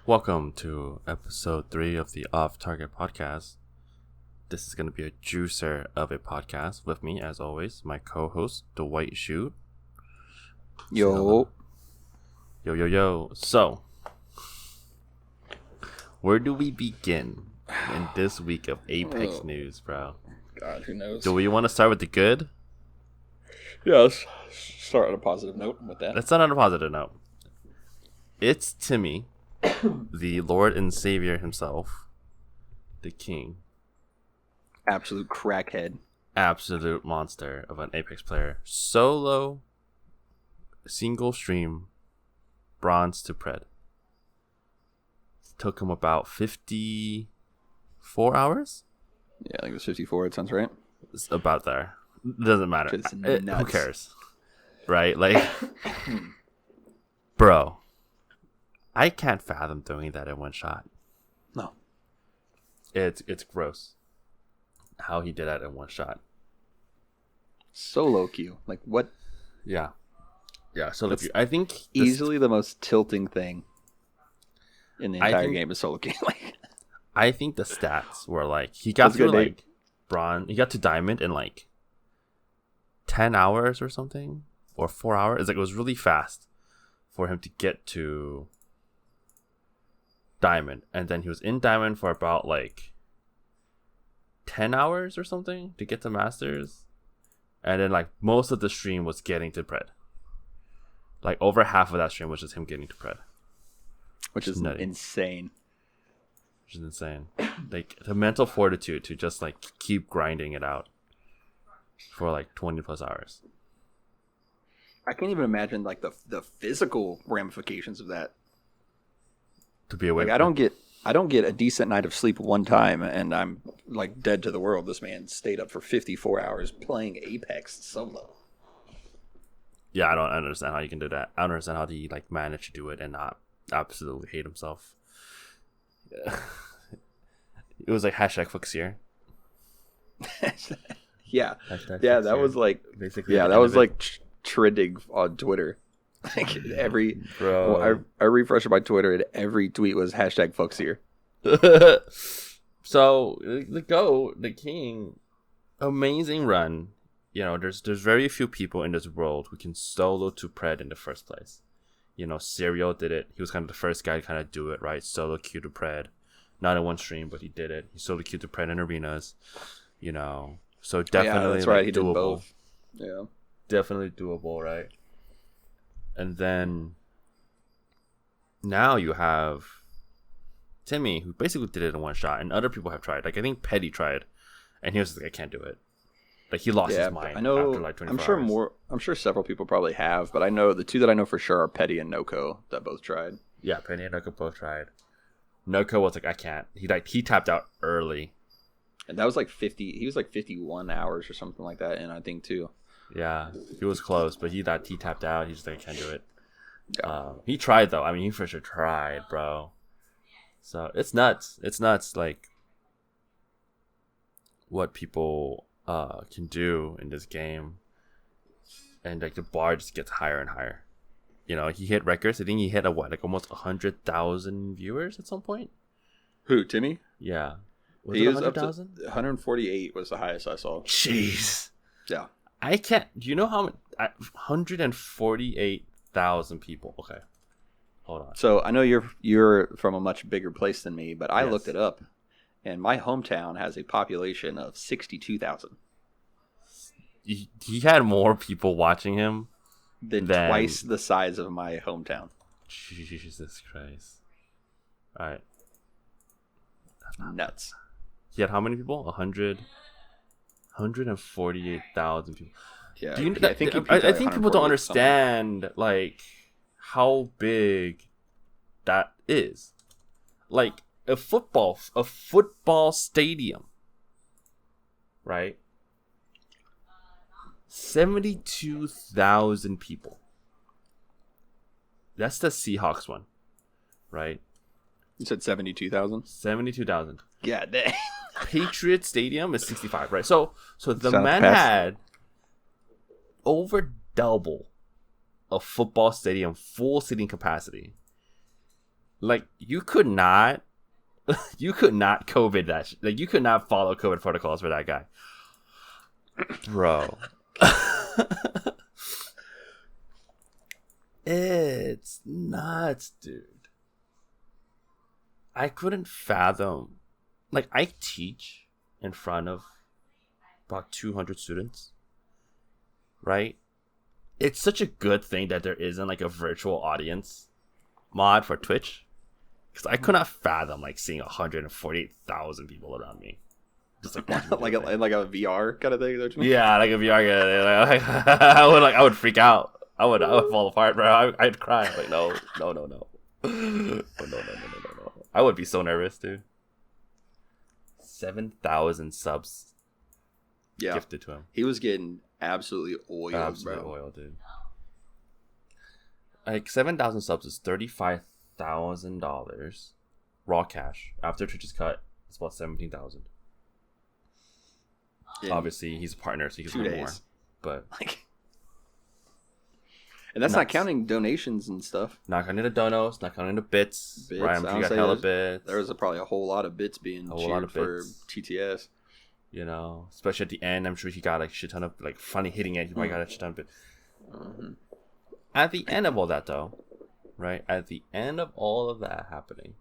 Welcome to episode 3 of the Off Target Podcast. This is going to be a juicer of a podcast with me, as always, my co-host, Dwight Shoot. Yo. Yo. So, where do we begin in this week of Apex news, bro? God, who knows? Do we want to start with the good? Yeah, let's start on a positive note with that. Let's start on a positive note. iiTzTimmy, the Lord and Savior himself, the King. Absolute crackhead. Absolute monster of an Apex player. Solo, single stream, bronze to pred. Took him about 54 hours? Yeah, I think it was 54. It sounds right. It's about there. Doesn't matter. Who cares? Right? Like, bro, I can't fathom doing that in one shot. No. It's gross how he did that in one shot. Solo queue. Like, what? Yeah, solo queue. I think easily the most tilting thing in the entire game is solo queue. I think the stats were like, he got to like bronze, he got to diamond in like 10 hours or something, or 4 hours. It's like, it was really fast for him to get to diamond, and then he was in diamond for about like 10 hours or something to get to masters, and then like most of the stream was getting to pred. Like over half of that stream was just him getting to pred, which is insane. Like the mental fortitude to just like keep grinding it out for like 20 plus hours. I can't even imagine like the physical ramifications of that. To be awake, like, I don't get a decent night of sleep one time, and I'm like dead to the world. This man stayed up for 54 hours playing Apex solo. Yeah, I don't understand how you can do that. I don't understand how he like managed to do it and not absolutely hate himself. It was like hashtag Fuxier. Yeah, hashtag yeah, Fuxier. That was like basically. Yeah, that was like trending on Twitter. Like every bro, I refreshed my Twitter and every tweet was hashtag Fuxier. So the King, amazing run. You know, there's very few people in this world who can solo to pred in the first place. You know, Serial did it. He was kind of the first guy to kind of do it, right? Solo queue to pred. Not in one stream, but he did it. He solo queued to pred in arenas. You know, so definitely that's right. He doable. did both. Yeah, definitely doable, right? And then now you have Timmy, who basically did it in one shot, and other people have tried. Like I think Petty tried, and he was like, "I can't do it." Like he lost his mind. I know. After like 24 hours. I'm sure several people probably have, but I know the two that I know for sure are Petty and Noko that both tried. Yeah, Petty and Noko both tried. Noko was like, "I can't." He tapped out early, and that was like 50. He was like 51 hours or something like that, and I think too. Yeah, he was close, but he tapped out. He's like, "I can't do it." Yeah. He tried though. I mean, he for sure tried, bro. So it's nuts. It's nuts. Like what people can do in this game, and like the bar just gets higher and higher. You know, he hit records. I think he hit almost 100,000 viewers at some point. Who, Timmy? Yeah, he was up to 148 was the highest I saw. Jeez. Yeah. I can't. Do you know how many? 148,000 people. Okay, hold on. So I know you're from a much bigger place than me, but I looked it up, and my hometown has a population of 62,000. He had more people watching him than twice the size of my hometown. Jesus Christ! All right, that's nuts. He had how many people? 148,000 people. Yeah, I think people don't understand like how big that is. Like a football stadium, right? 72,000 people. That's the Seahawks one, right? You said 72,000? 72,000. Yeah, dang. Patriot Stadium is 65, right? So the man had over double a football stadium full seating capacity Like, you could not COVID that like, you could not follow COVID protocols for that guy, bro. It's nuts, dude. I couldn't fathom. Like, I teach in front of about 200 students, right? It's such a good thing that there isn't like a virtual audience mod for Twitch, because I could not fathom like seeing 148,000 people around me, just like watching like a VR kind of thing. Yeah, like a VR. Like, I would freak out. I would fall apart, bro. I'd cry. Like, no. No. I would be so nervous, dude. 7,000 subs gifted to him. He was getting absolutely oiled, oil, dude. Like, 7,000 subs is $35,000 raw cash. After Twitch's cut, it's about 17,000. Obviously, he's a partner, so he can do more. But and that's not counting donations and stuff. Not counting the donos, not counting the bits. Right, I'm sure you got hella bits. There was probably a whole lot of bits being cheered for TTS. You know, especially at the end, I'm sure he got like a shit ton of like funny hitting it. He might got a shit ton of bits. At the end of all that, though, right? At the end of all of that happening,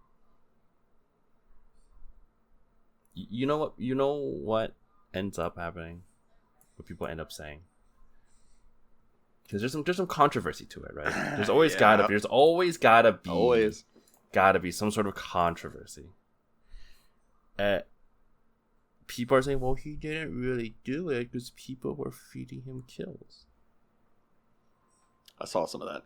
you know what? You know what ends up happening? What people end up saying? Because there's some controversy to it, right? There's always gotta be some sort of controversy. People are saying, well, he didn't really do it because people were feeding him kills. I saw some of that.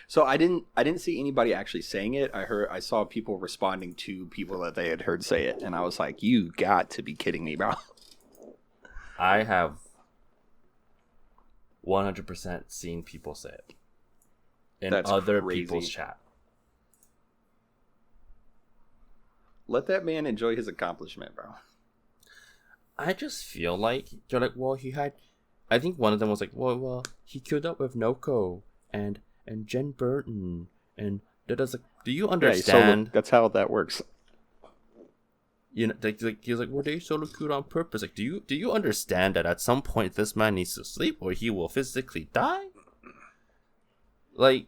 So I didn't see anybody actually saying it. I saw people responding to people that they had heard say it, and I was like, you got to be kidding me, bro. I have 100% seen people say it in other people's chat. Let that man enjoy his accomplishment, bro. I just feel like they're like, well, he had. I think one of them was like, well, he killed up with Noko and Jen Burton, and that does like. Do you understand? So that's how that works. You know, like he was like, well, they solo queued on purpose. Like, do you understand that at some point this man needs to sleep or he will physically die? Like,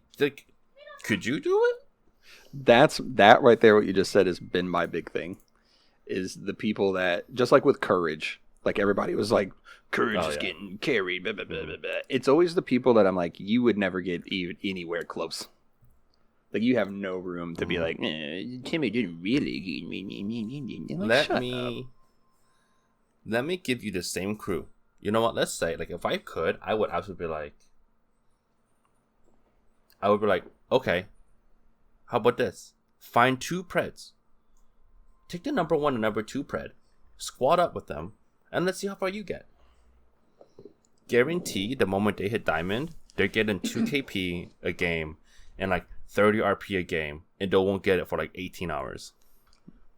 could you do it? That right there. What you just said has been my big thing. Is the people that, just like with Courage, like everybody was like, Courage is getting carried. Blah, blah, blah, blah, blah. It's always the people that I'm like, you would never get anywhere close. Like, you have no room to be like, Timmy didn't really. Like, let me give you the same crew. You know what? Let's say, like, if I could, I would absolutely be like, okay, how about this? Find 2 Preds. Take the number 1 and number 2 Pred, squad up with them, and let's see how far you get. Guarantee the moment they hit Diamond, they're getting 2 KP a game and like 30 RP a game, and they won't get it for like 18 hours.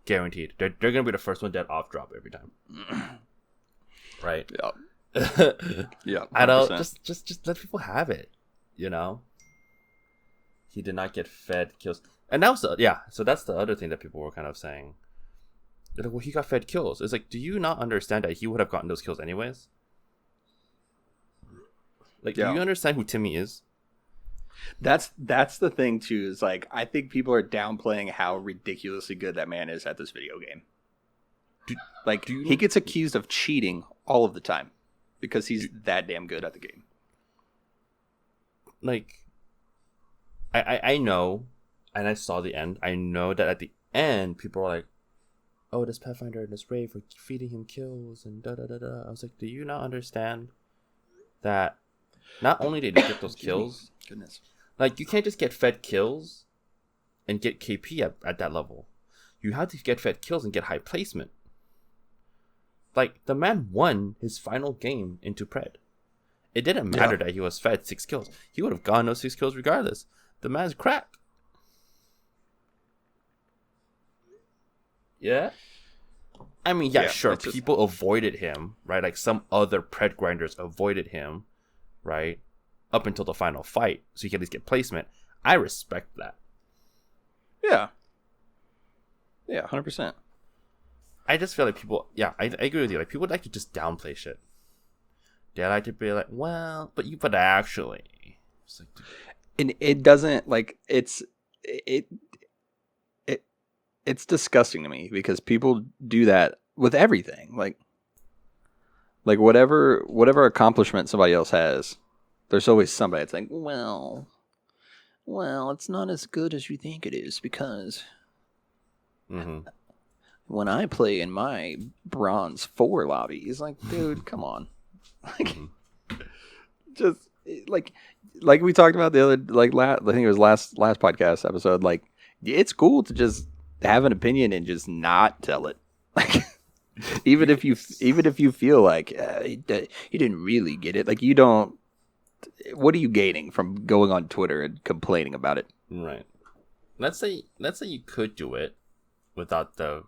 Guaranteed. They're gonna be the first one dead off drop every time. Right? Yeah. Yeah. 100%. I don't just let people have it. You know? He did not get fed kills. And that was so that's the other thing that people were kind of saying. They're like, well, he got fed kills. It's like, do you not understand that he would have gotten those kills anyways? Like, do you understand who Timmy is? That's the thing too, is like, I think people are downplaying how ridiculously good that man is at this video game. He gets accused of cheating all of the time because he's that damn good at the game. Like, I know, and I saw the end. I know that at the end, people are like, oh, this Pathfinder and this Rave were feeding him kills and da-da-da-da. I was like, do you not understand that not only did he get those kills, goodness, like, you can't just get fed kills and get KP at that level. You have to get fed kills and get high placement. Like, the man won his final game into Pred. It didn't matter that he was fed 6 kills. He would have gotten those 6 kills regardless. The man's crack. Yeah? I mean, sure, people avoided him, right? Like, some other Pred grinders avoided him, right? Up until the final fight, so he can at least get placement. I respect that. Yeah. Yeah, 100%. I just feel like people, yeah, I agree with you. Like, people like to just downplay shit. They like to be like, well, but actually. It's like, And it doesn't, like, it, it, it's disgusting to me because people do that with everything. Like whatever accomplishment somebody else has, there's always somebody that's like, well, it's not as good as you think it is because mm-hmm. when I play in my bronze 4 lobby, he's like, dude, come on. Like, Mm-hmm. just like we talked about the other, like, I think it was last podcast episode. Like, it's cool to just have an opinion and just not tell it. Like, even if you feel like you didn't really get it, like, you don't. What are you gaining from going on Twitter and complaining about it? Right. Let's say you could do it without the.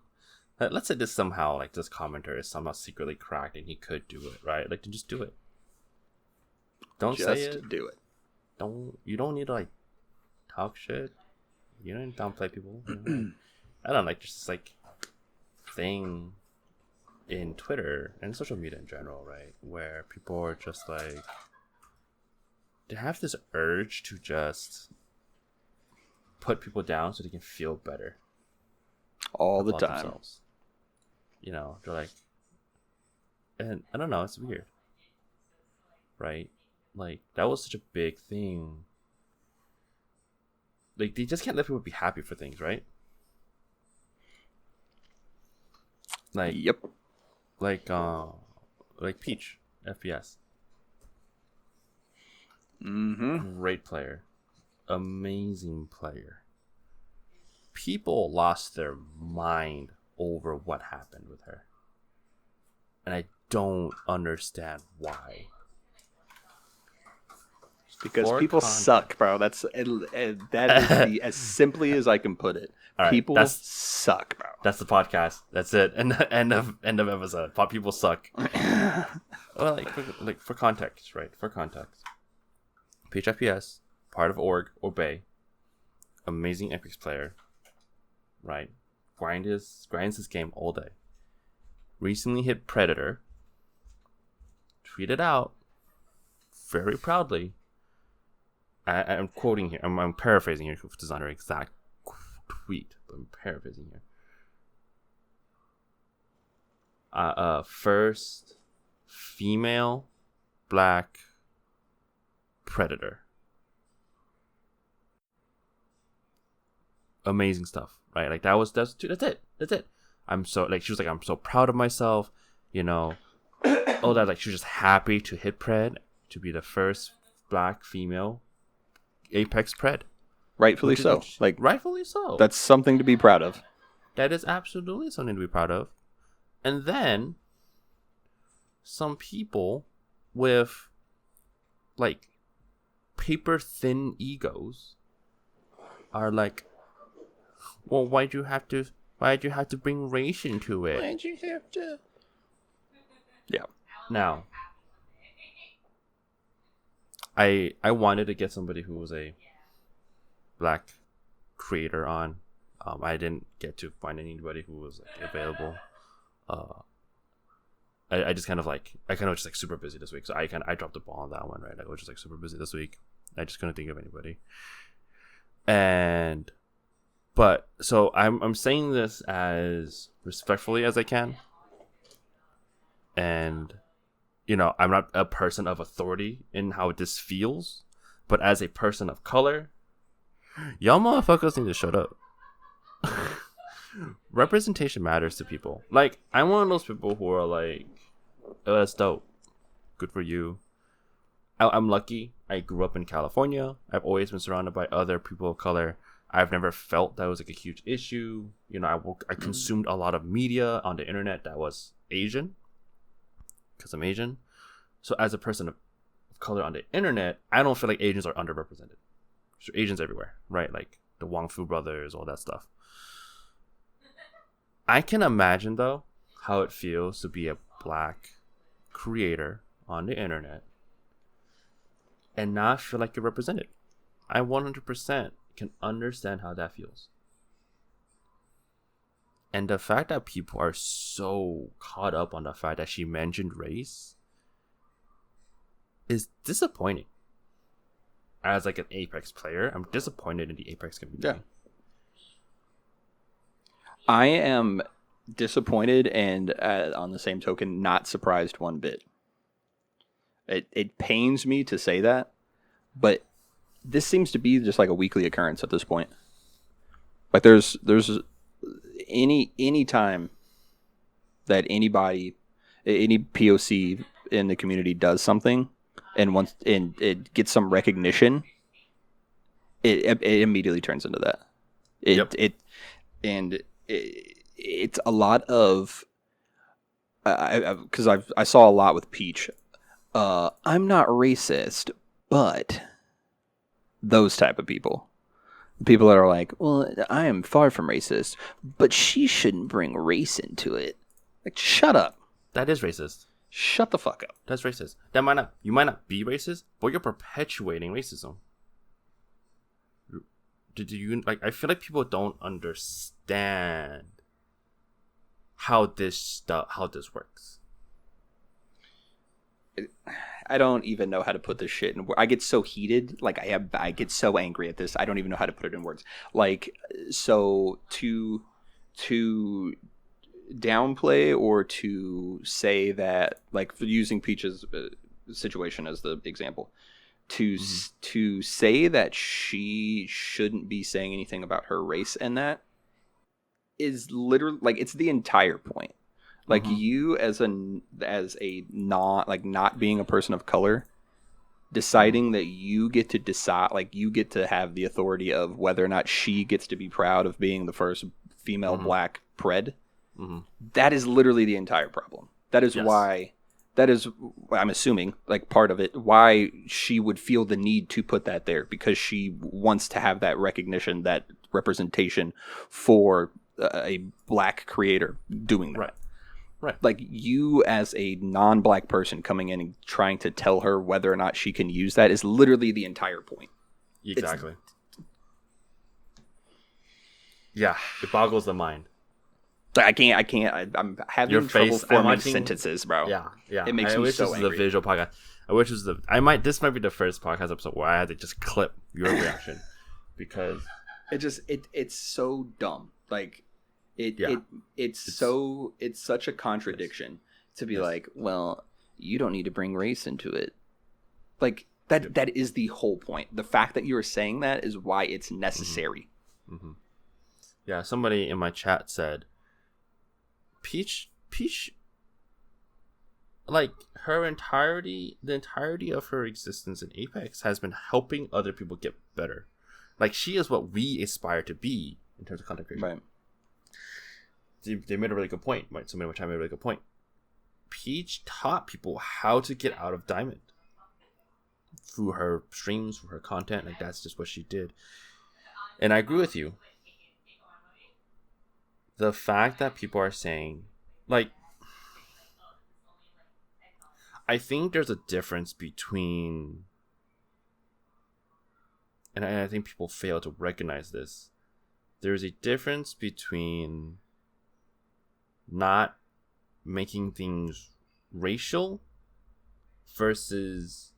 Let's say this somehow, like, this commenter is somehow secretly cracked and he could do it, right? Like, to just do it. Don't Just say it. do it. You don't need to, like, talk shit. You don't need to downplay people. You know? I don't know, like, just like thing in Twitter and social media in general, right? Where people are just like, they have this urge to just put people down so they can feel better All the about time. themselves. You know, they're like, and I don't know, it's weird, right? Like, that was such a big thing. Like, they just can't let people be happy for things, right? Like, Yep. like PeachFPS. Mm-hmm. Great player, amazing player. People lost their mind over what happened with her, and I don't understand why. Because people suck, bro. That is as simply as I can put it. Right, people suck, bro. That's the podcast. That's it. And end of episode. People suck. Well, for context, right? For context, PeachFPS, part of Org or Bay, amazing Epics player, right? Grinds his game all day. Recently hit Predator. Tweeted out very proudly. I'm quoting here. I'm paraphrasing here because it's not her exact tweet, but I'm paraphrasing here. First female black predator. Amazing stuff, right? Like, that's it. I'm so, like, she was like, I'm so proud of myself, you know. Oh, that, like, she was just happy to hit pred, to be the first black female Apex pred. Rightfully so. Like, rightfully so. That's something to be proud of. That is absolutely something to be proud of. And then some people with, like, paper thin egos are like, well, why'd you have to bring race into it? Why'd you have to? Yeah. Now, I wanted to get somebody who was a black creator on. I didn't get to find anybody who was, like, available. I just kind of was just, like, super busy this week, so I dropped the ball on that one, right? I was just, like, super busy this week. I just couldn't think of anybody. But so I'm saying this as respectfully as I can, and, you know, I'm not a person of authority in how this feels, but as a person of color, y'all motherfuckers need to shut up. Representation matters to people. Like, I'm one of those people who are like, oh, that's dope, good for you. I'm lucky. I grew up in California. I've always been surrounded by other people of color. I've never felt that was, like, a huge issue. You know, I consumed a lot of media on the internet that was Asian, because I'm Asian. So as a person of color on the internet, I don't feel like Asians are underrepresented. So Asians everywhere, right? Like the Wong Fu brothers, all that stuff. I can imagine, though, how it feels to be a black creator on the internet and not feel like you're represented. I 100% can understand how that feels. And the fact that people are so caught up on the fact that she mentioned race is disappointing. As like an Apex player, I'm disappointed in the Apex community. Yeah. I am disappointed and on the same token, not surprised one bit. It pains me to say that, but this seems to be just like a weekly occurrence at this point. Like there's any time that anybody, any POC in the community does something and once and it gets some recognition, it immediately turns into that. It's a lot of because I saw a lot with Peach. I'm not racist, but those type of people. People that are like, well, I am far from racist, but she shouldn't bring race into it. Like, shut up. That is racist. Shut the fuck up. That's racist. You might not be racist, but you're perpetuating racism. Did you like? I feel like people don't understand how this works. I don't even know how to put this shit in words. I get so heated, like I get so angry at this. I don't even know how to put it in words. Like, so to downplay or to say that, like, for using Peach's situation as the example, to say that she shouldn't be saying anything about her race and that is literally like it's the entire point. Like you as a not being a person of color, deciding that you get to decide, like you get to have the authority of whether or not she gets to be proud of being the first female black pred. That is literally the entire problem. That is why. That is, I'm assuming, like part of it, why she would feel the need to put that there, because she wants to have that recognition, that representation for a black creator doing that. Right. Like you as a non-black person coming in and trying to tell her whether or not she can use that is literally the entire point. Exactly. Yeah, it boggles the mind. I can't. I'm having trouble forming sentences, bro. Yeah. It makes me so angry. This was a visual podcast. I wish it was this might be the first podcast episode where I had to just clip your reaction because it's so dumb. Like it's such a contradiction to be like, well, you don't need to bring race into it. Like that is the whole point. The fact that you're saying that is why it's necessary. Yeah, somebody in my chat said Peach, like the entirety of her existence in Apex has been helping other people get better. Like she is what we aspire to be in terms of content creation. Right. They made a really good point. Right. Somebody in my chat made a really good point. Peach taught people how to get out of Diamond through her streams, through her content. Like that's just what she did. And I agree with you. The fact that people are saying, like, I think there's a difference between, and I think people fail to recognize this. There's a difference between not making things racial versus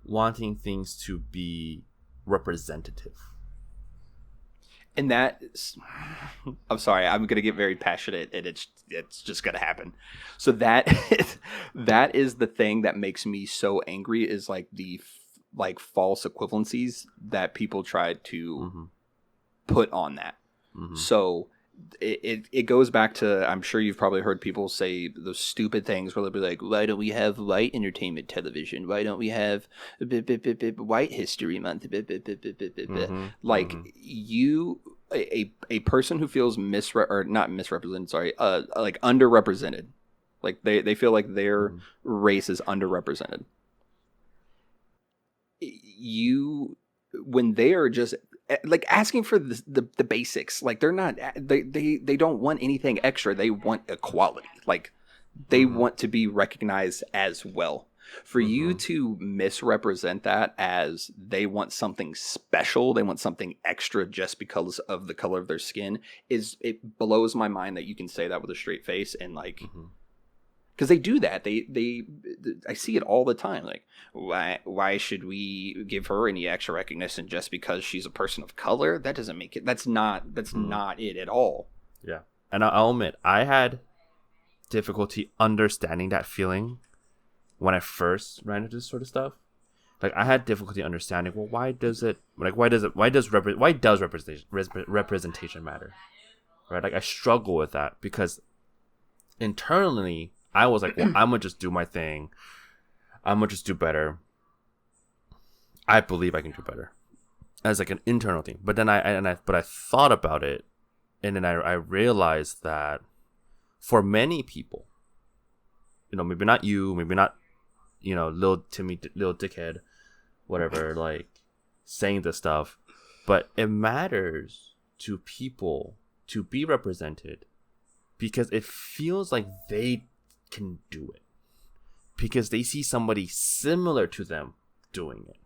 wanting things to be representative. And that, I'm sorry, I'm gonna get very passionate, and it's just gonna happen. So that is the thing that makes me so angry is like the false equivalencies that people try to put on that. So it goes back to, I'm sure you've probably heard people say those stupid things where they'll be like, why don't we have white entertainment television? Why don't we have white history month? Like you, a person who feels not misrepresented, sorry, like underrepresented, like they feel like their race is underrepresented. When they are just like asking for the basics, like they're not, they don't want anything extra. They want equality. Like they want to be recognized as well. For you to misrepresent that as they want something special, they want something extra just because of the color of their skin, it blows my mind that you can say that with a straight face and like. Because they do that. I see it all the time. Like, why should we give her any extra recognition just because she's a person of color? That doesn't make it. That's not it at all. Yeah, and I'll admit, I had difficulty understanding that feeling when I first ran into this sort of stuff. Like, I had difficulty understanding. Well, why does representation matter? Right? Like, I struggle with that because internally, I was like, well, I'm gonna just do my thing. I'm gonna just do better. I believe I can do better, as like an internal thing. But then I thought about it, and then I realized that for many people, maybe not you, maybe not, little Timmy, little dickhead, whatever, like saying this stuff, but it matters to people to be represented because it feels like they can do it because they see somebody similar to them doing it,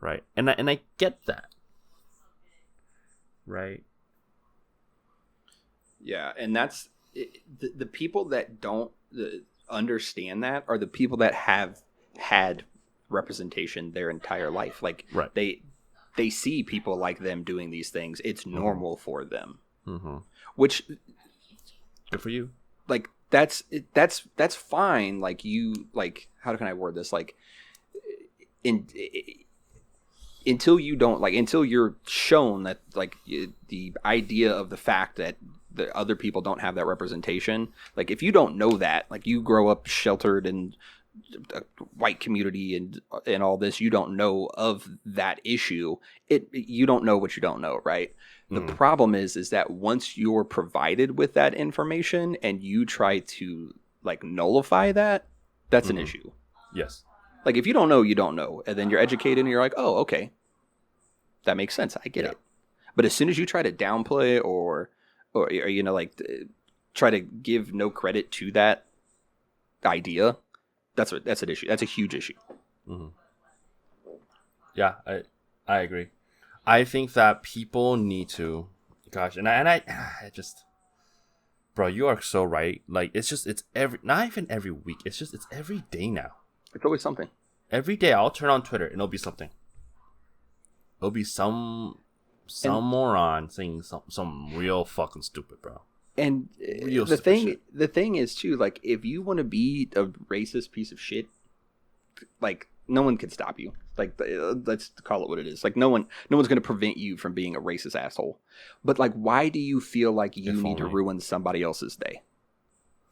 right? And I get that, right? Yeah, and that's the people that don't understand that are the people that have had representation their entire life. Like, right. They see people like them doing these things. It's normal for them, which good for you. Like, that's fine. Like, you, like, how can I word this? Like, until you're shown that, like, the idea of the fact that the other people don't have that representation. Like, if you don't know that, like, you grow up sheltered in a white community and all this, you don't know of that issue. You don't know what you don't know, right? The problem is that once you're provided with that information and you try to, like, nullify that, that's an issue. Yes. Like, if you don't know, you don't know. And then you're educated and you're like, oh, okay. That makes sense. I get it. But as soon as you try to downplay or try to give no credit to that idea, that's an issue. That's a huge issue. Yeah, I agree. I think that people need to, gosh, and I just, bro, you are so right. Like, it's not even every week. It's every day now. It's always something. Every day I'll turn on Twitter and it'll be something. It'll be some moron saying some real fucking stupid, bro. And the thing is too, like, if you want to be a racist piece of shit, like, no one can stop you. Like, let's call it what it is. Like, no one's going to prevent you from being a racist asshole. But, like, why do you feel like you need to ruin somebody else's day?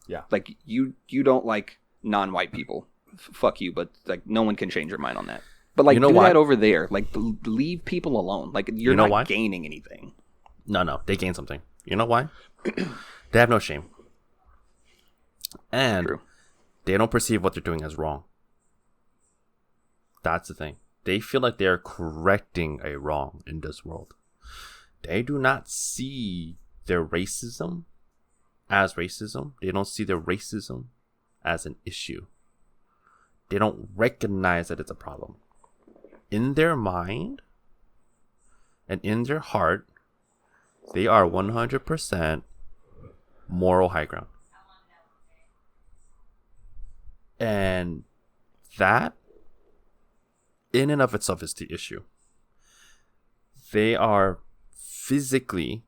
Yeah. Like, you don't like non-white people. Fuck you, but, like, no one can change your mind on that. But, like, do that over there. Like, leave people alone. Like, you're not gaining anything. No, they gain something. You know why? They have no shame. And they don't perceive what they're doing as wrong. That's the thing. They feel like they're correcting a wrong in this world. They do not see their racism as racism. They don't see their racism as an issue. They don't recognize that it's a problem. In their mind and in their heart, they are 100% moral high ground. And that, in and of itself, is the issue. They are physically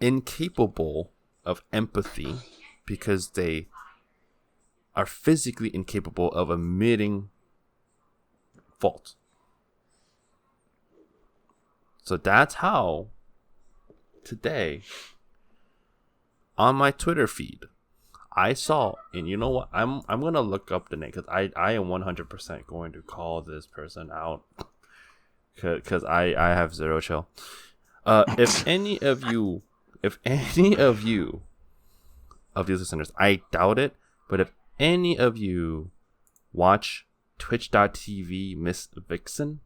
incapable of empathy because they are physically incapable of admitting fault. So that's how today on my Twitter feed I saw, and you know what, I'm gonna look up the name because I am 100% going to call this person out because I have zero chill. If any of you of these listeners, I doubt it, but if any of you watch twitch.tv Miss Vixen,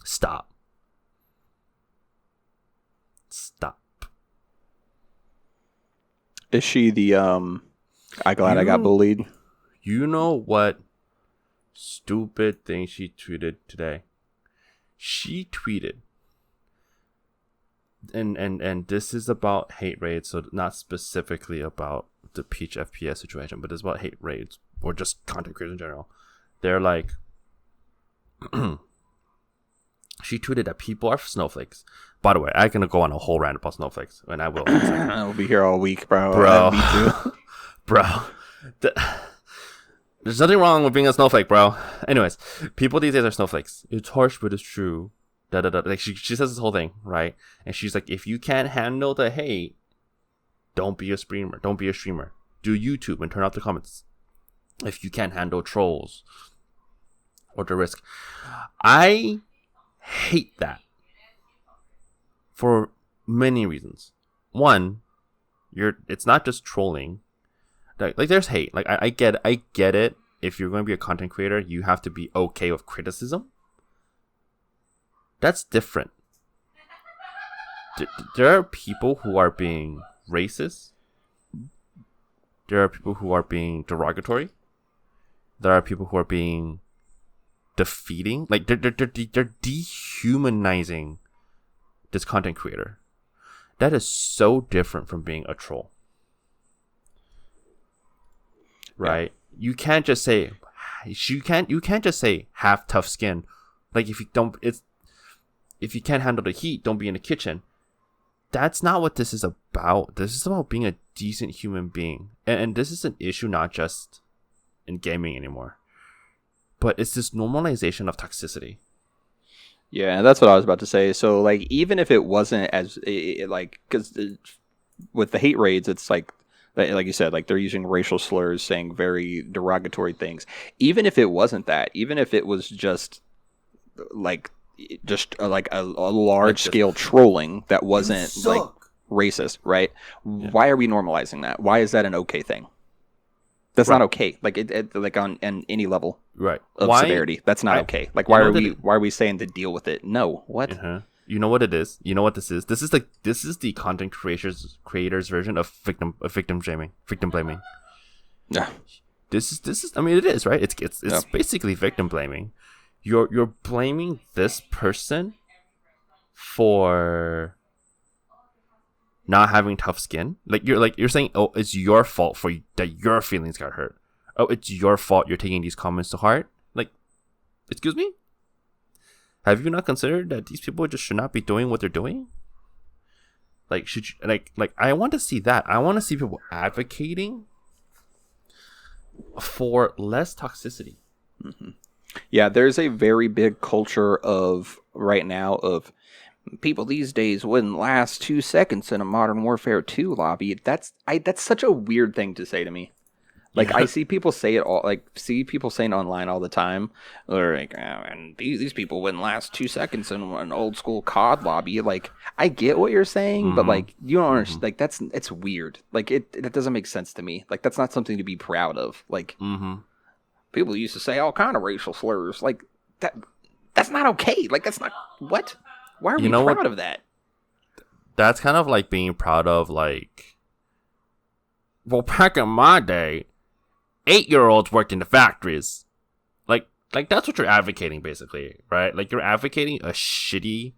stop. Is she the I got bullied? You know what stupid thing she tweeted today? She tweeted, and this is about hate raids, so not specifically about the PeachFPS situation, but it's about hate raids or just content creators in general. They're like, she tweeted that people are snowflakes. By the way, I'm gonna go on a whole rant about snowflakes, and I will. I'll be here all week, bro. Me too. Bro. There's nothing wrong with being a snowflake, bro. Anyways, people these days are snowflakes. It's harsh, but it's true. Like she says this whole thing, right? And she's like, if you can't handle the hate, don't be a streamer. Don't be a streamer. Do YouTube and turn off the comments. If you can't handle trolls or the risk. I hate that for many reasons. One, it's not just trolling. Like there's hate. Like I get it. If you're going to be a content creator, you have to be okay with criticism. That's different. There are people who are being racist. There are people who are being derogatory. There are people who are being defeating. Like they're dehumanizing this content creator. That is so different from being a troll. Right? Yeah. You can't just say have tough skin. Like if you can't handle the heat, don't be in the kitchen. That's not what this is about. This is about being a decent human being. And this is an issue not just in gaming anymore, but it's this normalization of toxicity. Yeah, that's what I was about to say. So like, even if it wasn't as like, because with the hate raids, it's like you said, like they're using racial slurs, saying very derogatory things. Even if it wasn't that, even if it was just like a large scale trolling that wasn't like racist, right? Yeah. Why are we normalizing that? Why is that an okay thing? That's not okay. Like it like on any level, right, of severity. That's not okay. Like why are we saying to deal with it? No, what? Uh-huh. You know what it is? You know what this is? This is the content creators version of victim shaming, victim blaming. Yeah. This is. I mean, it is, right. It's basically victim blaming. You're blaming this person for not having tough skin. You're saying, oh, it's your fault that your feelings got hurt. Oh, it's your fault you're taking these comments to heart. Like, excuse me? Have you not considered that these people just should not be doing what they're doing? Like, should you, like I want to see that. I want to see people advocating for less toxicity. Mm-hmm. Yeah, there's a very big culture of right now of people these days wouldn't last 2 seconds in a Modern Warfare 2 lobby. That's such a weird thing to say to me. Like, yeah. I see people say it all, like, see people saying online all the time, or like, oh, and these people wouldn't last 2 seconds in an old school COD lobby. Like, I get what you're saying, mm-hmm. but like, you don't understand. Like, it's weird. Like, that doesn't make sense to me. Like, that's not something to be proud of. Like, mm-hmm. people used to say all kind of racial slurs. Like, that's not okay. Like, that's not what. Why are we proud of that? That's kind of like being proud of, like, well, back in my day, 8-year-olds worked in the factories. Like that's what you're advocating, basically, right? Like, you're advocating a shitty,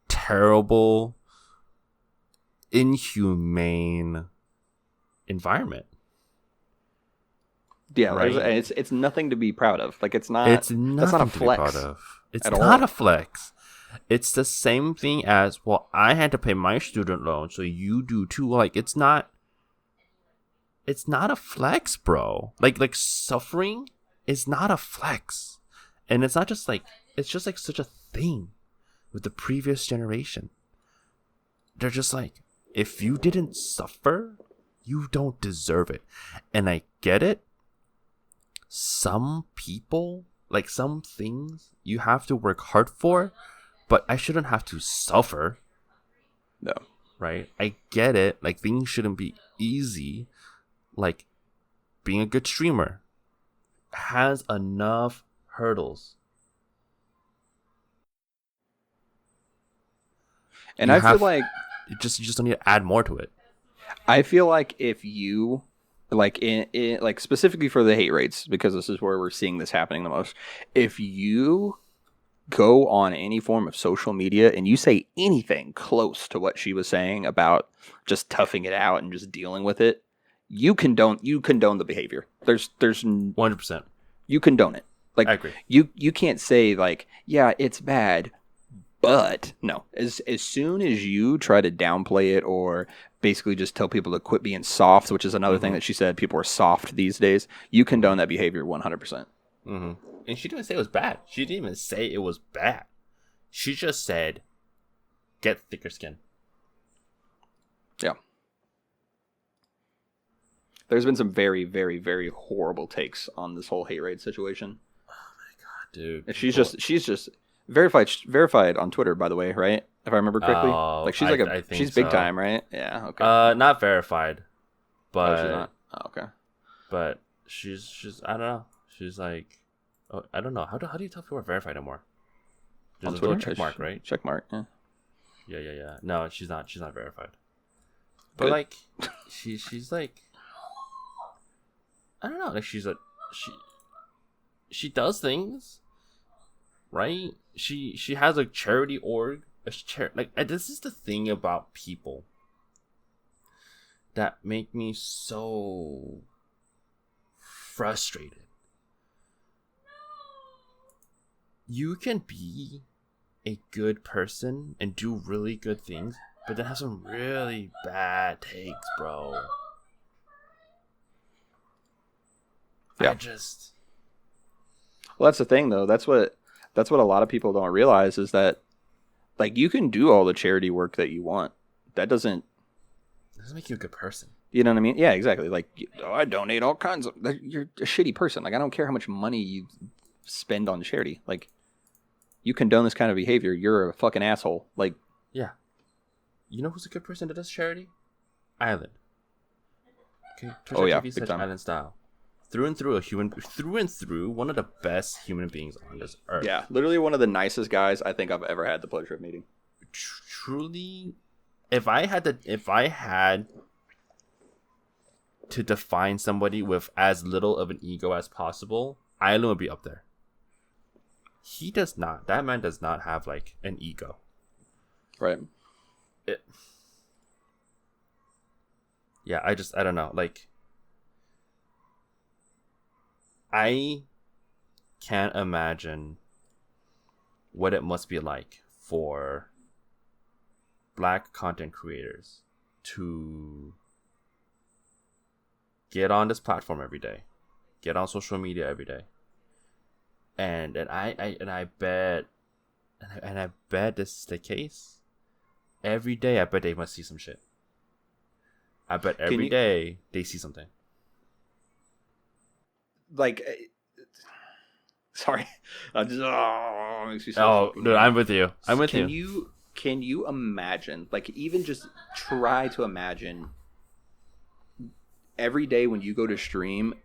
terrible, inhumane environment. Yeah, right? It's nothing to be proud of. Like, it's not. It's nothing that's not a to flex be proud of. It's not a flex. It's the same thing as, well, I had to pay my student loan, so you do too. Like, it's not a flex, bro. Like suffering is not a flex. And it's not just like, it's just like such a thing with the previous generation. They're just like, if you didn't suffer, you don't deserve it. And I get it. Some people, like some things, you have to work hard for, but I shouldn't have to suffer. No. Right? I get it. Like, things shouldn't be easy. Like, being a good streamer has enough hurdles. And I feel like you just don't need to add more to it. I feel like if you like in like specifically for the hate rates, because this is where we're seeing this happening the most. If you go on any form of social media and you say anything close to what she was saying about just toughing it out and just dealing with it, you condone the behavior. There's 100%. You condone it. Like I agree. You can't say like, yeah, it's bad, but no. As soon as you try to downplay it or basically just tell people to quit being soft, which is another thing that she said, people are soft these days, you condone that behavior 100%. Mm-hmm. And she didn't say it was bad. She didn't even say it was bad. She just said, get thicker skin. Yeah. There's been some very, very, very horrible takes on this whole hate raid situation. Oh my god, dude! And she's just verified on Twitter, by the way, right? If I remember correctly, like she's like she's big time, right? Yeah. Okay. Not verified, but she's not. Oh, okay. But she's I don't know. She's like, I don't know. How do you tell if people are verified anymore? There's a little check mark, right? Check mark. Yeah. Yeah. No, she's not verified. But like, she's like, I don't know. Like she does things, right? She has a charity org. This is the thing about people that make me so frustrated. You can be a good person and do really good things, but then have some really bad takes, bro. Yeah. Well, that's the thing, though. That's what a lot of people don't realize is that, like, you can do all the charity work that you want. That doesn't make you a good person. You know what I mean? Yeah, exactly. Like, I donate all kinds of. You're a shitty person. Like, I don't care how much money you spend on charity. Like, you condone this kind of behavior, you're a fucking asshole. Like, yeah. You know who's a good person that does charity? Island. Okay. Oh yeah, TV such Island style. Through and through, one of the best human beings on this earth. Yeah, literally one of the nicest guys I think I've ever had the pleasure of meeting. Truly, if I had to define somebody with as little of an ego as possible, Island would be up there. He does not. That man does not have like an ego. Right. Yeah, I don't know. Like, I can't imagine what it must be like for Black content creators to get on this platform every day, get on social media every day, and I bet this is the case. Every day, I bet they must see some shit. I bet every day they see something. Like, sorry, makes me so dude, I'm with you. Can you imagine? Like, even just try to imagine. Every day when you go to stream,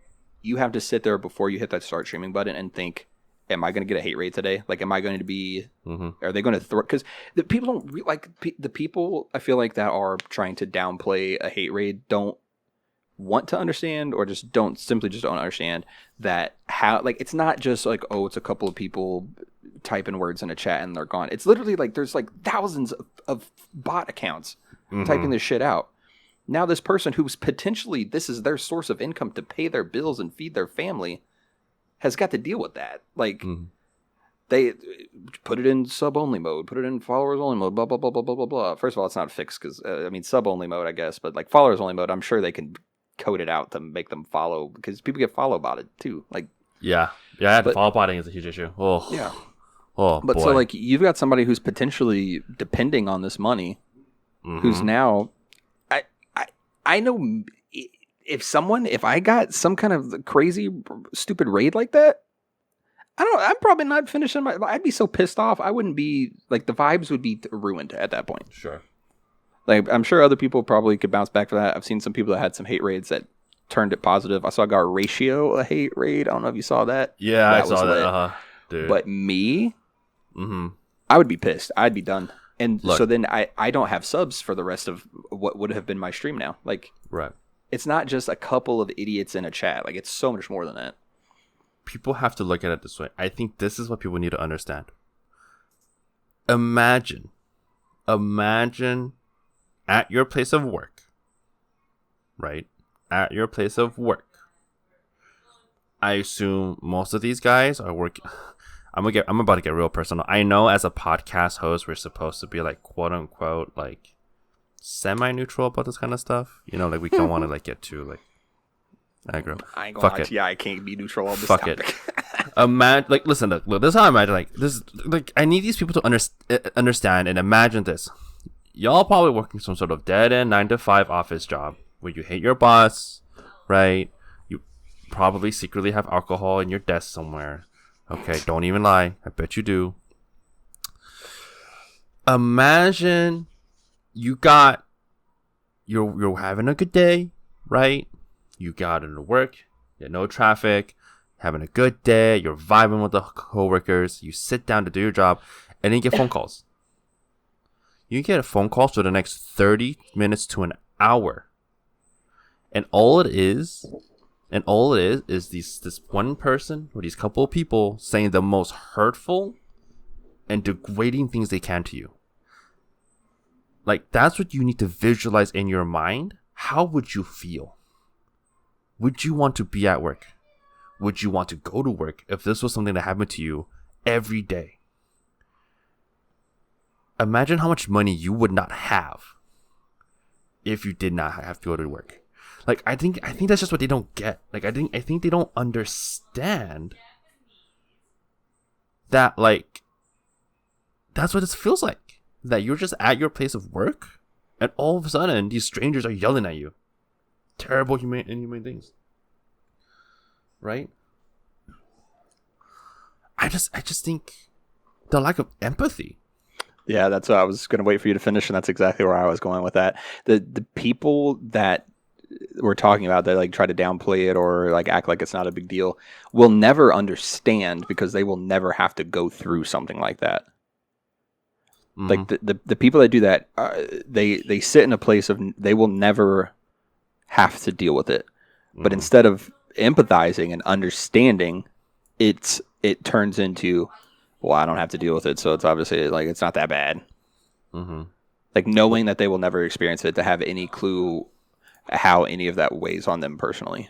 you have to sit there before you hit that start streaming button and think, am I going to get a hate rate today? Like, am I going to be, are they going to throw, because the people don't, the people I feel like that are trying to downplay a hate rate don't want to understand, or just don't understand that how, like, it's not just like, oh, it's a couple of people typing words in a chat and they're gone. It's literally like, there's like thousands of bot accounts typing this shit out. Now this person who's potentially, this is their source of income to pay their bills and feed their family, has got to deal with that. Like, they put it in sub-only mode, put it in followers-only mode, blah, blah, blah, blah, blah, blah, blah. First of all, it's not fixed because, sub-only mode, I guess, but like followers-only mode, I'm sure they can code it out to make them follow, because people get follow botted too. Like, yeah, follow botting is a huge issue. Oh, yeah. Oh, but boy. So like, you've got somebody who's potentially depending on this money, who's now, I know if I got some kind of crazy, stupid raid like that, I'm probably not finishing I'd be so pissed off. I wouldn't be, like, the vibes would be ruined at that point. Sure. Like, I'm sure other people probably could bounce back for that. I've seen some people that had some hate raids that turned it positive. I saw a guy Ratio a hate raid. I don't know if you saw that. Yeah, I saw that. Dude. But me, I would be pissed. I'd be done. And so then I don't have subs for the rest of what would have been my stream now. Like, right. It's not just a couple of idiots in a chat. Like, it's so much more than that. People have to look at it this way. I think this is what people need to understand. Imagine at your place of work, right? At your place of work. I assume most of these guys are working. I'm about to get real personal. I know as a podcast host, we're supposed to be like, quote unquote, like semi-neutral about this kind of stuff. You know, like we don't want to like get too like aggro. I ain't gonna lie to you, I can't be neutral on this topic. Imagine, like, listen, look, this is how I imagine. Like, this, like, I need these people to understand and imagine this. Y'all probably working some sort of dead end 9-to-5 office job where you hate your boss, right? You probably secretly have alcohol in your desk somewhere. Okay, don't even lie. I bet you do. Imagine you're having a good day, right? You got into work, you had no traffic, having a good day, you're vibing with the coworkers, you sit down to do your job, and then you get phone calls. You get phone calls for the next 30 minutes to an hour. And all it is this one person or these couple of people saying the most hurtful and degrading things they can to you. Like, that's what you need to visualize in your mind. How would you feel? Would you want to be at work? Would you want to go to work if this was something that happened to you every day? Imagine how much money you would not have if you did not have to go to work. Like, I think that's just what they don't get. Like, I think they don't understand that, like, that's what this feels like. That you're just at your place of work, and all of a sudden, these strangers are yelling at you. Terrible inhumane things. Right? I just think the lack of empathy. Yeah, that's what I was going to wait for you to finish, and that's exactly where I was going with that. The people that we're talking about that like try to downplay it or like act like it's not a big deal will never understand because they will never have to go through something like that. Mm-hmm. Like the people that do that, they sit in a place of they will never have to deal with it. Mm-hmm. But instead of empathizing and understanding, it turns into, well, I don't have to deal with it, so it's obviously like it's not that bad. Mm-hmm. Like knowing that they will never experience it to have any clue how any of that weighs on them personally.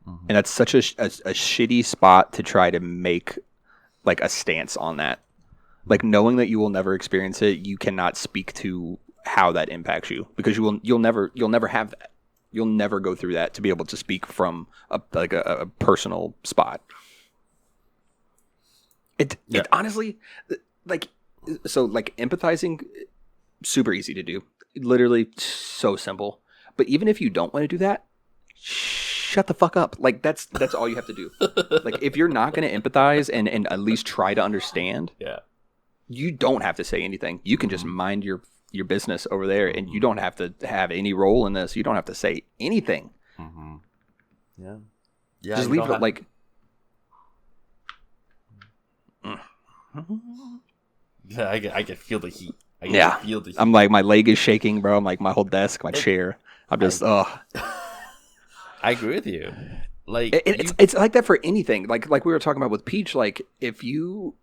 Mm-hmm. And that's such a shitty spot to try to make like a stance on that. Like knowing that you will never experience it, you cannot speak to how that impacts you because you'll never have that. You'll never go through that to be able to speak from a personal spot. It honestly, like, so like empathizing, super easy to do. Literally so simple. But even if you don't want to do that, shut the fuck up. Like that's all you have to do. Like if you're not going to empathize and at least try to understand, you don't have to say anything. You can just mind your business over there, and you don't have to have any role in this. You don't have to say anything. Mm-hmm. Yeah. Just leave it like. Yeah, I can feel the heat. Feel the heat. I'm like, my leg is shaking, bro. I'm like, my whole desk, my chair. I'm just, I agree with you. Like it's like that for anything. Like we were talking about with Peach. Like if you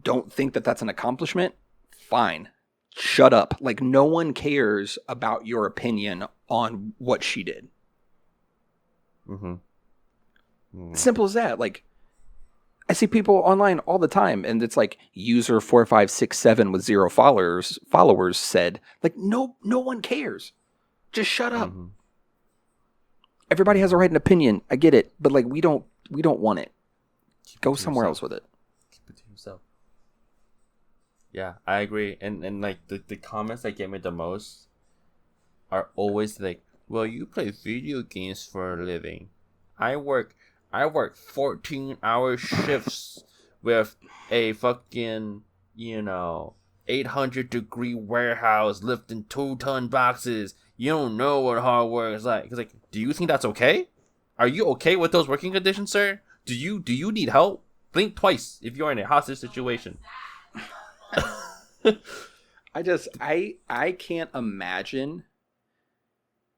don't think that that's an accomplishment, fine. Shut up. Like no one cares about your opinion on what she did. Mm-hmm. Mm. Simple as that. Like I see people online all the time, and it's like user 4567 with 0 followers said, like no one cares. Just shut up. Mm-hmm. Everybody has a right and opinion. I get it, but like we don't want it. Go somewhere else with it. Keep it to yourself. Yeah, I agree. And like the comments that get me the most are always like, well, you play video games for a living. I work 14-hour shifts with a fucking, 800-degree warehouse lifting 2-ton boxes. You don't know what hard work is like. It's like, do you think that's okay? Are you okay with those working conditions, sir? Do you need help? Think twice if you're in a hostage situation. I can't imagine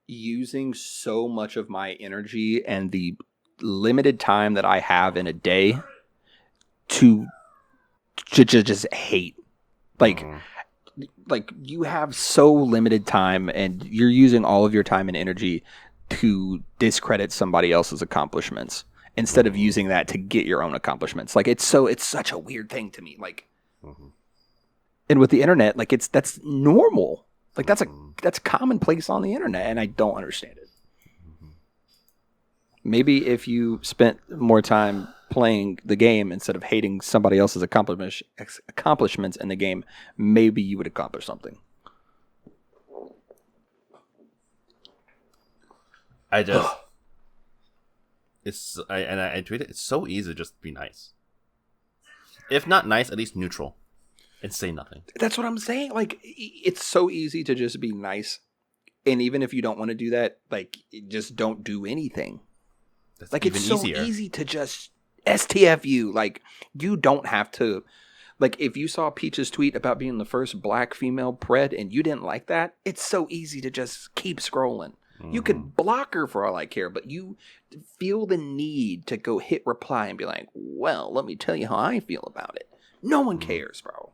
using so much of my energy and the limited time that I have in a day to just hate. Like, like you have so limited time and you're using all of your time and energy to discredit somebody else's accomplishments instead of using that to get your own accomplishments. Like it's such a weird thing to me. Like, and with the internet, like that's normal. Like that's commonplace on the internet, and I don't understand it. Maybe if you spent more time playing the game instead of hating somebody else's accomplishments in the game, maybe you would accomplish something. I tweeted. It's so easy to just be nice. If not nice, at least neutral, and say nothing. That's what I'm saying. Like it's so easy to just be nice, and even if you don't want to do that, like just don't do anything. That's like even it's so easier. easy to just STF you. Like you don't have to. Like if you saw Peach's tweet about being the first black female pred and you didn't like that, it's so easy to just keep scrolling. You could block her for all I care, but you feel the need to go hit reply and be like, well, let me tell you how I feel about it. No one cares, bro.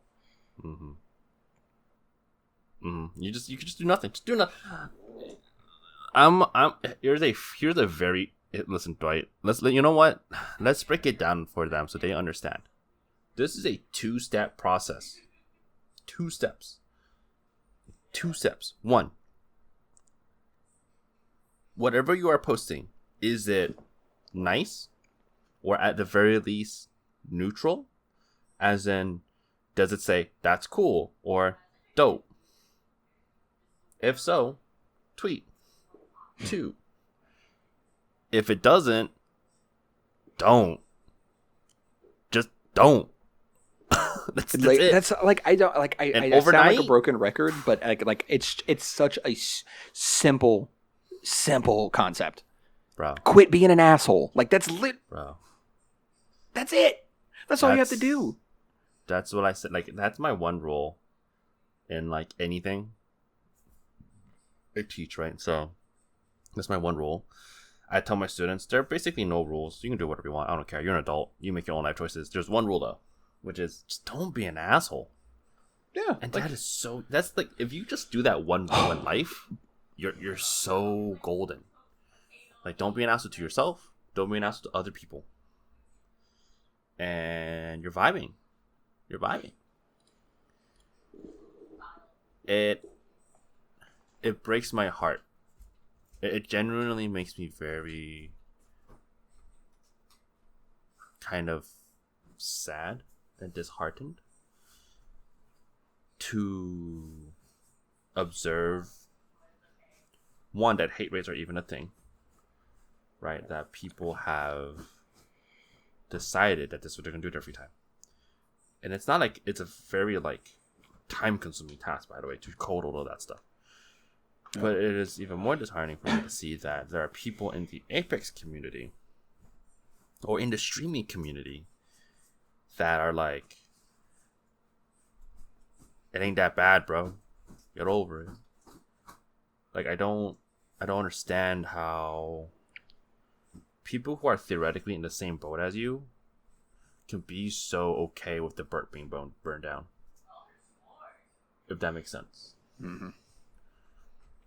You could just do nothing. Just do nothing. Here's a very listen, Dwight. You know what? Let's break it down for them so they understand. This is a 2-step process. 2 steps. 2 steps. 1. Whatever you are posting, is it nice or at the very least neutral? As in, does it say that's cool or dope? If so, tweet. 2. If it doesn't, don't. Just don't. that's it. That's like I don't like I sound like a broken record, but like it's such a simple concept. Bro. Quit being an asshole. Like that's Bro. That's it. That's all you have to do. That's what I said. Like that's my one rule in like anything I teach, right? So that's my one rule. I tell my students there are basically no rules. You can do whatever you want. I don't care. You're an adult. You make your own life choices. There's one rule though, which is just don't be an asshole. Yeah. And that's like if you just do that one rule in life, you're so golden. Like don't be an asshole to yourself. Don't be an asshole to other people. And you're vibing. You're vibing. It breaks my heart. It genuinely makes me very kind of sad and disheartened to observe, one, that hate rates are even a thing, right? That people have decided that this is what they're going to do it every time. And it's not like it's a very like time-consuming task, by the way, to code all of that stuff. But it is even more disheartening for me to see that there are people in the Apex community or in the streaming community that are like, it ain't that bad, bro. Get over it. Like I don't understand how people who are theoretically in the same boat as you can be so okay with the burp being burned down. If that makes sense.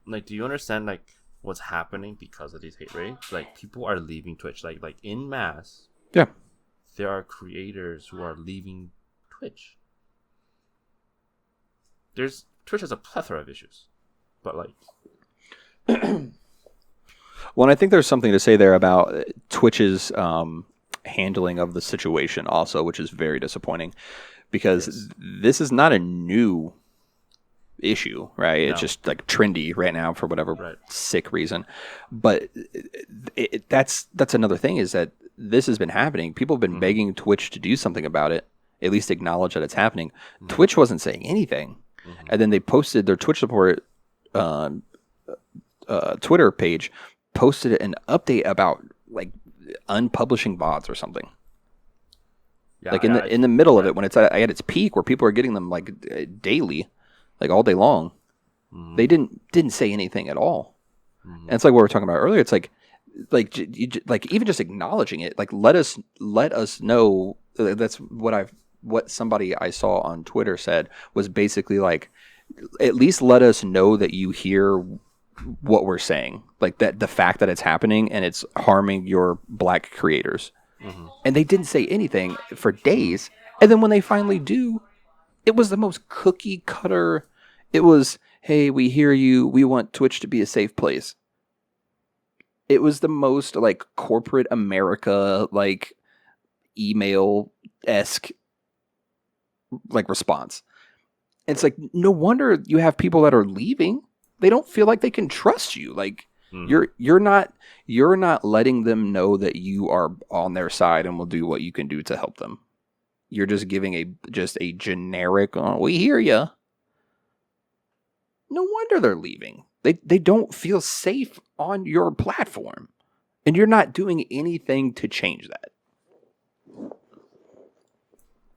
Like, do you understand like what's happening because of these hate rates? Like, people are leaving Twitch, like in mass. Yeah, there are creators who are leaving Twitch. Twitch has a plethora of issues, but like, well, and I think there's something to say there about Twitch's handling of the situation, also, which is very disappointing, because this is not a new issue, right? No. It's just like trendy right now for whatever sick reason. But that's another thing, is that this has been happening. People have been begging Twitch to do something about it, at least acknowledge that it's happening. Twitch wasn't saying anything. And then they posted their Twitch support Twitter page, posted an update about like unpublishing bots or something. Yeah, like in the middle of it, when it's at its peak, where people are getting them like daily, like all day long. They didn't say anything at all. And it's like what we were talking about earlier. It's like even just acknowledging it. Like let us know. That's what somebody I saw on Twitter said was basically like, at least let us know that you hear what we're saying. Like that the fact that it's happening and it's harming your black creators. And they didn't say anything for days. And then when they finally do, it was the most cookie cutter. It was, hey, we hear you. We want Twitch to be a safe place. It was the most like corporate America, like email esque like response. It's like, no wonder you have people that are leaving. They don't feel like they can trust you. Like you're not letting them know that you are on their side and will do what you can do to help them. You're just giving a generic, oh, we hear you. No wonder they're leaving. They don't feel safe on your platform. And you're not doing anything to change that.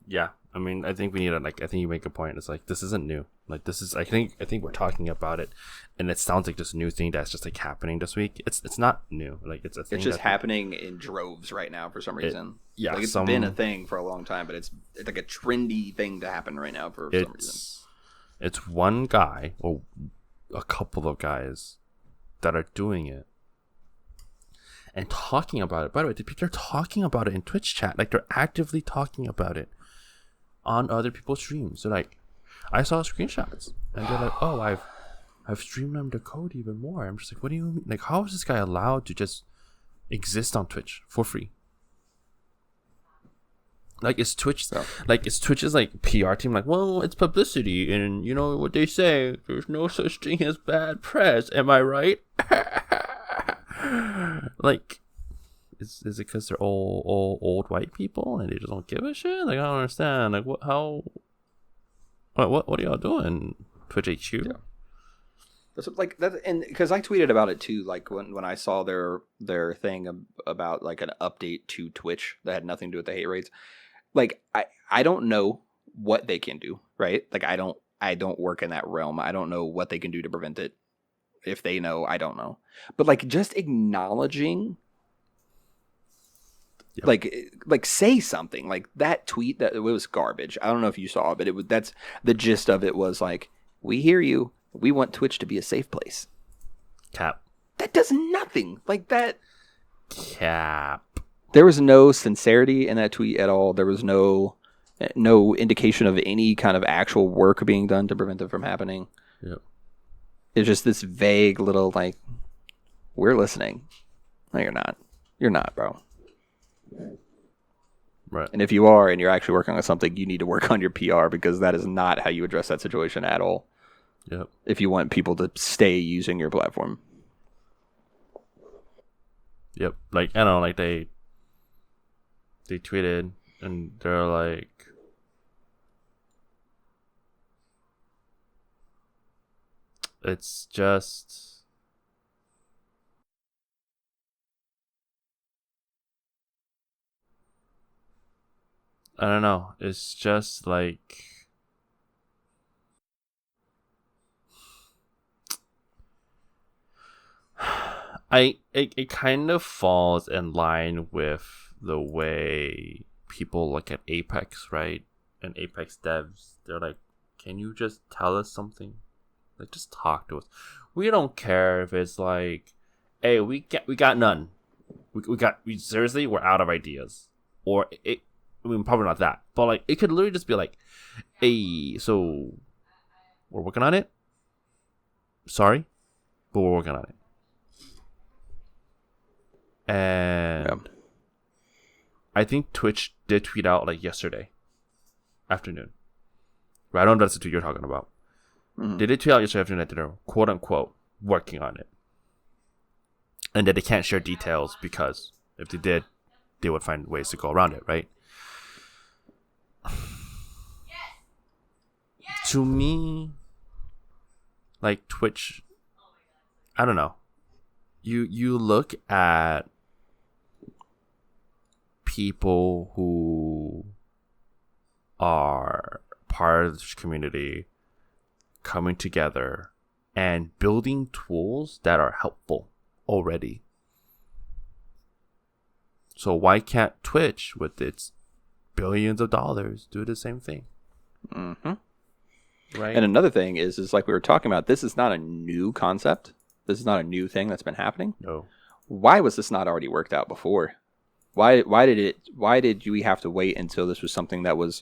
Yeah. I mean, I think we need to, like, I think you make a point. It's like, this isn't new. Like, this is, I think we're talking about it, and it sounds like this new thing that's just like happening this week. It's not new. Like, it's a thing. It's just happening in droves right now for some reason. Like it's been a thing for a long time, but it's like a trendy thing to happen right now for some reason. It's one guy or a couple of guys that are doing it and talking about it. By the way, they're talking about it in Twitch chat. Like, they're actively talking about it on other people's streams. So like, I saw screenshots and they're like, oh, I've streamlined the code even more. I'm just like, what do you mean? Like, how is this guy allowed to just exist on Twitch for free? Like, is Twitch's like PR team like, well, it's publicity, and you know what they say, there's no such thing as bad press, am I right? Like, is it because they're all old white people and they just don't give a shit? Like, I don't understand. Like, what are y'all doing? Twitch HQ? Yeah. That's like that, and because I tweeted about it too. Like when I saw their thing about like an update to Twitch that had nothing to do with the hate rates. Like I don't know what they can do, right? Like I don't work in that realm. I don't know what they can do to prevent it. If they know, I don't know. But like just acknowledging. Yep. Like say something. Like that tweet, that it was garbage. I don't know if you saw it, but that's the gist of it was like, we hear you. We want Twitch to be a safe place. Cap. That does nothing. Like that. Cap. There was no sincerity in that tweet at all. There was no indication of any kind of actual work being done to prevent it from happening. Yep. It's just this vague little like, we're listening. No, you're not. You're not, bro. Right. And if you are and you're actually working on something, you need to work on your PR, because that is not how you address that situation at all. Yep. If you want people to stay using your platform. Yep. Like, I don't know, like they tweeted and they're like, it's just, I don't know. It's just like, it kind of falls in line with the way people look at Apex, right? And Apex devs, they're like, can you just tell us something? Like, just talk to us. We don't care if it's like, hey, we got none. We seriously, we're out of ideas. Or I mean, probably not that, but like, it could literally just be like, hey, so we're working on it. Sorry, but we're working on it. And yeah. I think Twitch did tweet out like yesterday afternoon. Right, I don't know if that's the tweet you're talking about. Mm-hmm. They did tweet out yesterday afternoon that they're quote unquote working on it, and that they can't share details because if they did, they would find ways to go around it. Right? To me, like Twitch, I don't know. You look at people who are part of this community coming together and building tools that are helpful already. So why can't Twitch, with its billions of dollars, do the same thing? Mm-hmm. Right. And another thing is like we were talking about, this is not a new concept. This is not a new thing that's been happening. No. Why was this not already worked out before? Why did we have to wait until this was something that was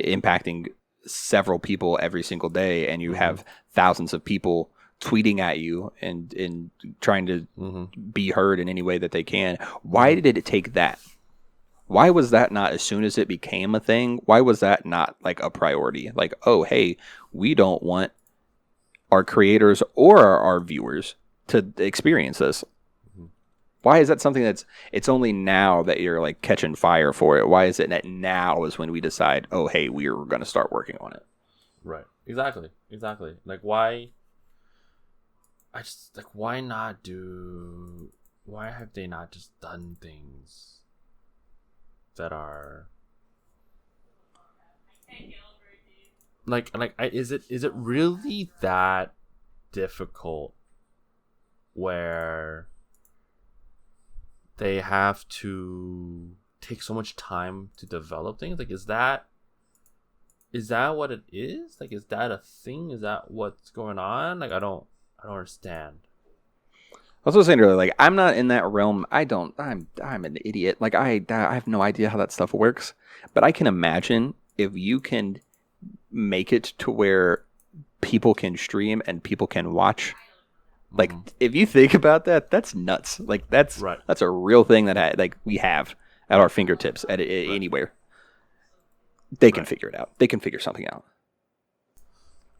impacting several people every single day, and you have thousands of people tweeting at you and trying to be heard in any way that they can? Why did it take that? Why was that not, as soon as it became a thing, why was that not like a priority? Like, oh, hey, we don't want our creators or our viewers to experience this. Why is that something it's only now that you're like catching fire for it? Why is it that now is when we decide, oh, hey, we're going to start working on it? Right. Exactly. Like, why have they not just done things that are is it really that difficult where they have to take so much time to develop things? Like, is that what it is? Like, is that a thing? Is that what's going on? Like, I don't understand. I was also saying earlier, like, I'm not in that realm. I'm an idiot. Like, I have no idea how that stuff works. But I can imagine if you can make it to where people can stream and people can watch. Like, if you think about that, that's nuts. Like, that's a real thing that we have at our fingertips at anywhere. They can figure it out. They can figure something out.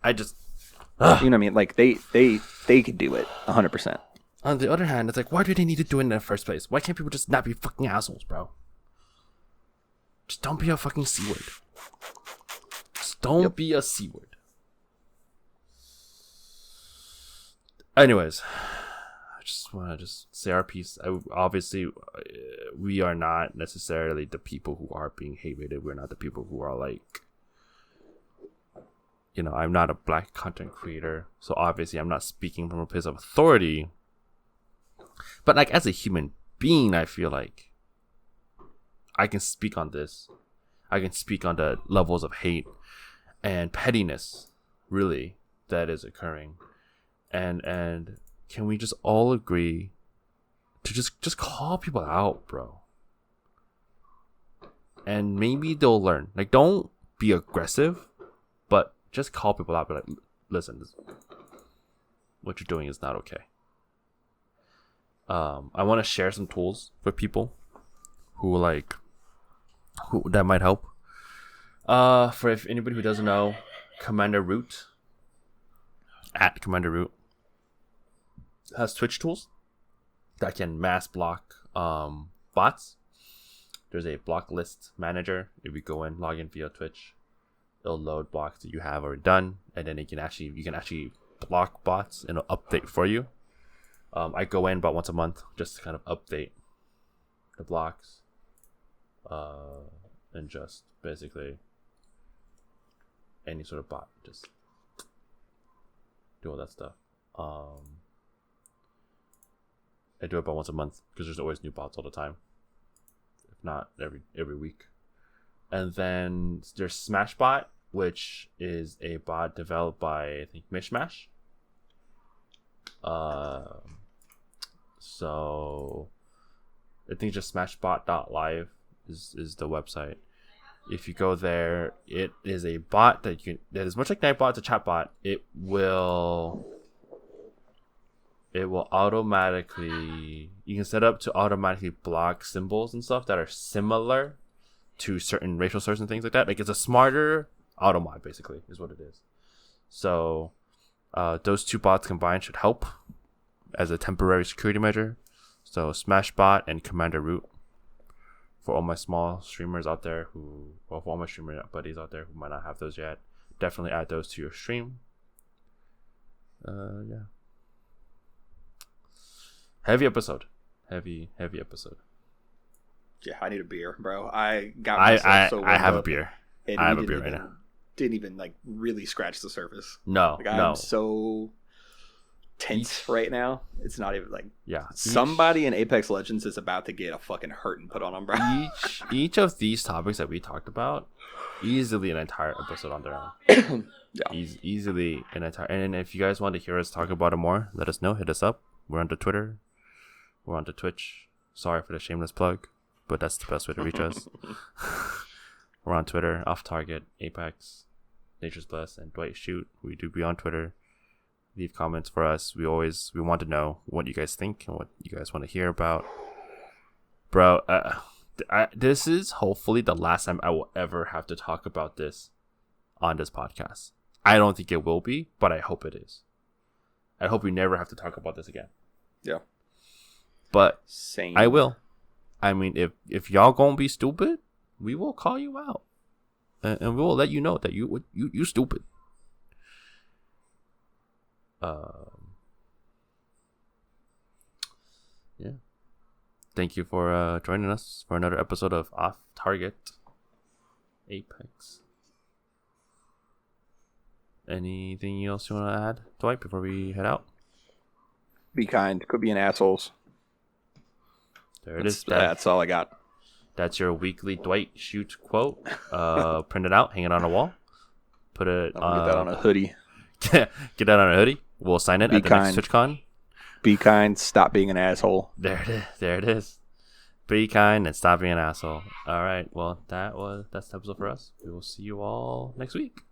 I just, you know what I mean? Like, they can do it 100%. On the other hand, it's like, why do they need to do it in the first place? Why can't people just not be fucking assholes, bro? Just don't be a fucking C-word. Just don't be a C-word. Anyways, I just want to say our piece. Obviously, we are not necessarily the people who are being hated. We're not the people who are like, I'm not a black content creator. So obviously, I'm not speaking from a place of authority. But like, as a human being, I feel like I can speak on this. I can speak on the levels of hate and pettiness, really, that is occurring. And can we just all agree to just call people out, bro? And maybe they'll learn. Like, don't be aggressive, but just call people out. Be like, listen, what you're doing is not okay. I want to share some tools for people who that might help. For if anybody who doesn't know, Commander Root has Twitch tools that can mass block bots. There's a block list manager. If you go in, log in via Twitch, it'll load blocks that you have already done, and then you can actually block bots and it'll update for you. I go in about once a month just to kind of update the blocks, and just basically any sort of bot, just do all that stuff. I do it about once a month because there's always new bots all the time, if not every week. And then there's Smashbot, which is a bot developed by, I think, Mishmash. So I think just smashbot.live is the website. If you go there, it is a bot that is much like Nightbot. It's a chat bot. It will automatically, you can set up to automatically block symbols and stuff that are similar to certain racial slurs and things like that. Like, it's a smarter automod, basically, is what it is. So those two bots combined should help as a temporary security measure. So Smashbot and Commander Root, for all my small streamers out there for all my streamer buddies out there who might not have those yet, definitely add those to your stream. Yeah. Heavy episode. Heavy episode. Yeah, I need a beer, bro. I got myself so I have a beer. I have a beer right now. Didn't even like really scratch the surface. No, like, I'm so tense right now. It's not even like somebody in Apex Legends is about to get a fucking hurt and put on them, bro. Each of these topics that we talked about, easily an entire episode on their own. Easily an entire. And if you guys want to hear us talk about it more, let us know. Hit us up. We're on the Twitter. We're on the Twitch. Sorry for the shameless plug, but that's the best way to reach us. We're on Twitter, Off Target, Apex, Nature's Blessed, and Dwight Shoot. We do be on Twitter. Leave comments for us. We want to know what you guys think and what you guys want to hear about. Bro, this is hopefully the last time I will ever have to talk about this on this podcast. I don't think it will be, but I hope it is. I hope we never have to talk about this again. Yeah. But same. I will. I mean, if y'all gonna be stupid, we will call you out. And we will let you know that you stupid. Yeah. Thank you for joining us for another episode of Off Target Apex. Anything else you want to add, Dwight, before we head out? Be kind. Quit being assholes. There it is. That's all I got. That's your weekly Dwight Shoot quote. Print it out, hang it on a wall. Put it. I'll get that on a hoodie. Get that on a hoodie. We'll sign it at the next TwitchCon. Be kind. Stop being an asshole. There it is. There it is. Be kind and stop being an asshole. All right. Well, that's the episode for us. We will see you all next week.